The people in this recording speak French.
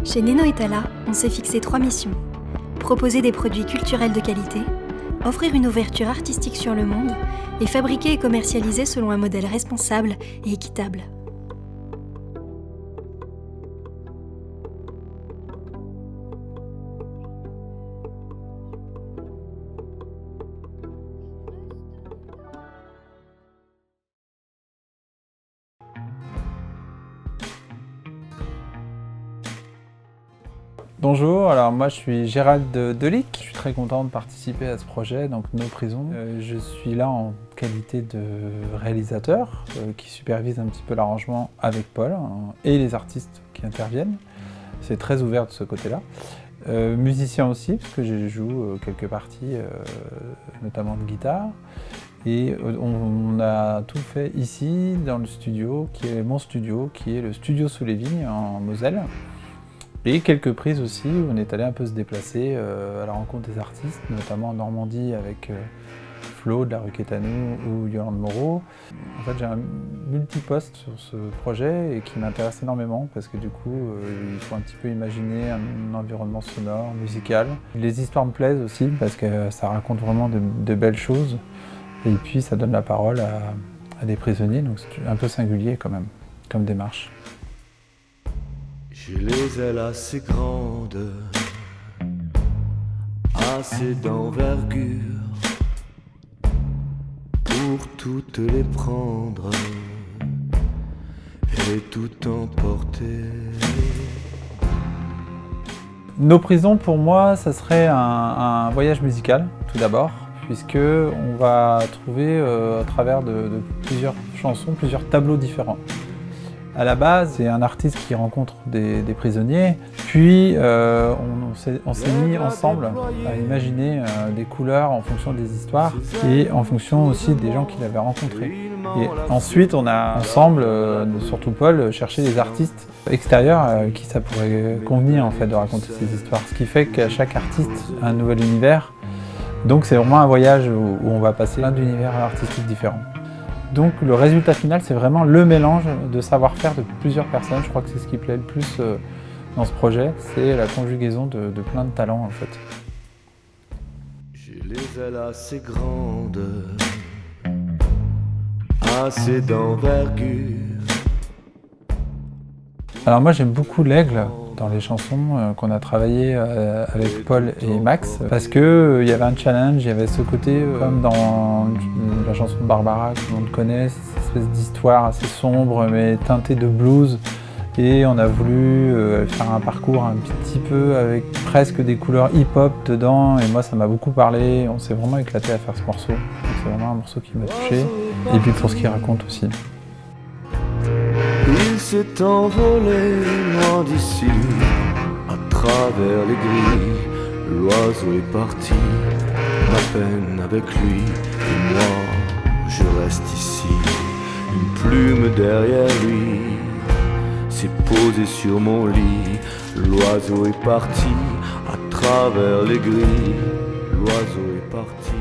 Chez Neno et Tala, on s'est fixé 3 missions. Proposer des produits culturels de qualité, offrir une ouverture artistique sur le monde et fabriquer et commercialiser selon un modèle responsable et équitable. Bonjour, alors moi je suis Gérald Delic, je suis très content de participer à ce projet, donc Nos Prisons. Je suis là en qualité de réalisateur qui supervise un petit peu l'arrangement avec Paul et les artistes qui interviennent. C'est très ouvert de ce côté-là. Musicien aussi, parce que je joue quelques parties, notamment de guitare. Et on a tout fait ici, dans le studio, qui est mon studio, qui est le studio Sous les Vignes en Moselle. Et quelques prises aussi, où on est allé un peu se déplacer à la rencontre des artistes, notamment en Normandie avec Flo de la rue Quétanou ou Yolande Moreau. En fait, j'ai un multiposte sur ce projet et qui m'intéresse énormément parce que du coup, il faut un petit peu imaginer un environnement sonore, musical. Les histoires me plaisent aussi parce que ça raconte vraiment de belles choses et puis ça donne la parole à des prisonniers, donc c'est un peu singulier quand même, comme démarche. J'ai les ailes assez grandes, assez d'envergure pour toutes les prendre et tout emporter. Nos prisons, pour moi, ça serait un voyage musical, tout d'abord, puisque on va trouver à travers de plusieurs chansons, plusieurs tableaux différents. À la base, c'est un artiste qui rencontre des prisonniers, puis on s'est mis ensemble à imaginer des couleurs en fonction des histoires et en fonction aussi des gens qu'il avait rencontrés. Et ensuite, on a ensemble, surtout Paul, cherché des artistes extérieurs à qui ça pourrait convenir en fait de raconter ces histoires. Ce qui fait qu'à chaque artiste a un nouvel univers. Donc c'est vraiment un voyage où on va passer plein d'univers artistiques différents. Donc le résultat final, c'est vraiment le mélange de savoir-faire de plusieurs personnes. Je crois que c'est ce qui plaît le plus dans ce projet, c'est la conjugaison de plein de talents en fait. J'ai les ailes assez grandes, assez d'envergure. Alors moi j'aime beaucoup l'aigle dans les chansons qu'on a travaillé avec Paul et Max parce que il y avait un challenge, il y avait ce côté comme dans la chanson de Barbara que tout le monde connaît, cette espèce d'histoire assez sombre mais teintée de blues et on a voulu faire un parcours un petit peu avec presque des couleurs hip-hop dedans et moi ça m'a beaucoup parlé, on s'est vraiment éclaté à faire ce morceau, c'est vraiment un morceau qui m'a touché et puis pour ce qu'il raconte aussi. Il s'est envolé loin d'ici, à travers les grilles, l'oiseau est parti, ma peine avec lui, et moi je reste ici, une plume derrière lui, s'est posée sur mon lit, l'oiseau est parti, à travers les grilles, l'oiseau est parti.